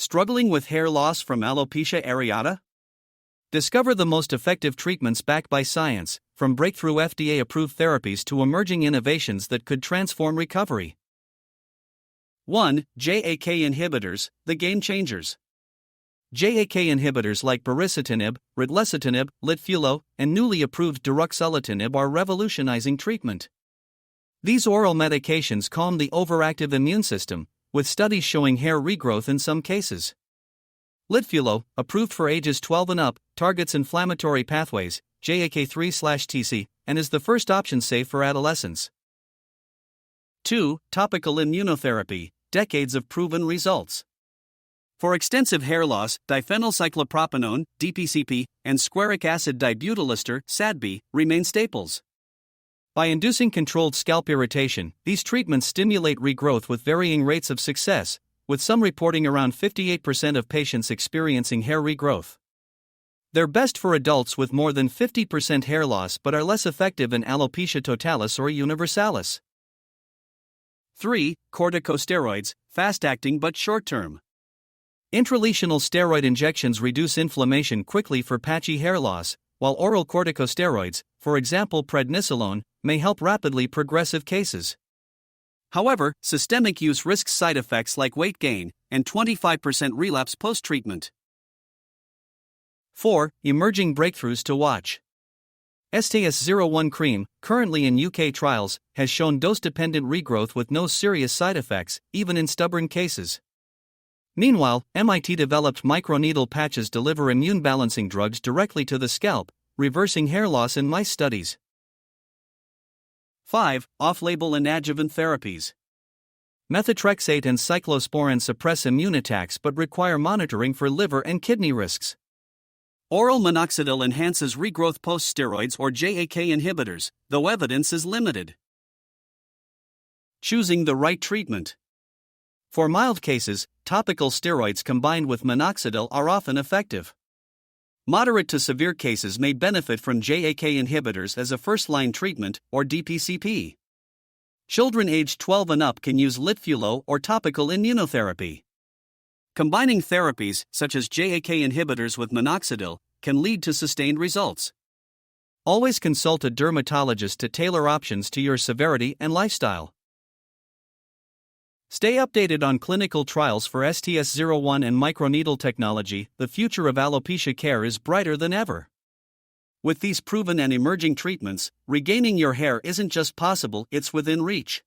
Struggling with hair loss from alopecia areata? Discover the most effective treatments backed by science, from breakthrough FDA-approved therapies to emerging innovations that could transform recovery. 1. JAK inhibitors, the game changers. JAK inhibitors like baricitinib, ritlecitinib, Litfulo, and newly approved deruxtelinib are revolutionizing treatment. These oral medications calm the overactive immune system, with studies showing hair regrowth in some cases. Litfulo, approved for ages 12 and up, targets inflammatory pathways, JAK3/TC, and is the first option safe for adolescents. 2. Topical immunotherapy, decades of proven results. For extensive hair loss, diphenylcyclopropanone, DPCP, and squaric acid dibutyl SADB, remain staples. By inducing controlled scalp irritation, these treatments stimulate regrowth with varying rates of success, with some reporting around 58% of patients experiencing hair regrowth. They're best for adults with more than 50% hair loss but are less effective in alopecia totalis or universalis. 3. Corticosteroids, fast-acting but short-term. Intralesional steroid injections reduce inflammation quickly for patchy hair loss, while oral corticosteroids, for example prednisolone, may help rapidly progressive cases. However, systemic use risks side effects like weight gain and 25% relapse post-treatment. 4. Emerging breakthroughs to watch. STS-01 cream, currently in UK trials, has shown dose-dependent regrowth with no serious side effects, even in stubborn cases. Meanwhile, MIT-developed microneedle patches deliver immune-balancing drugs directly to the scalp, reversing hair loss in mice studies. 5. Off-label and adjuvant therapies. Methotrexate and cyclosporin suppress immune attacks but require monitoring for liver and kidney risks. Oral minoxidil enhances regrowth post-steroids or JAK inhibitors, though evidence is limited. Choosing the right treatment. For mild cases, topical steroids combined with minoxidil are often effective. Moderate to severe cases may benefit from JAK inhibitors as a first-line treatment, or DPCP. Children aged 12 and up can use Litfulo or topical immunotherapy. Combining therapies, such as JAK inhibitors with minoxidil, can lead to sustained results. Always consult a dermatologist to tailor options to your severity and lifestyle. Stay updated on clinical trials for STS-01 and microneedle technology. The future of alopecia care is brighter than ever. With these proven and emerging treatments, regaining your hair isn't just possible, it's within reach.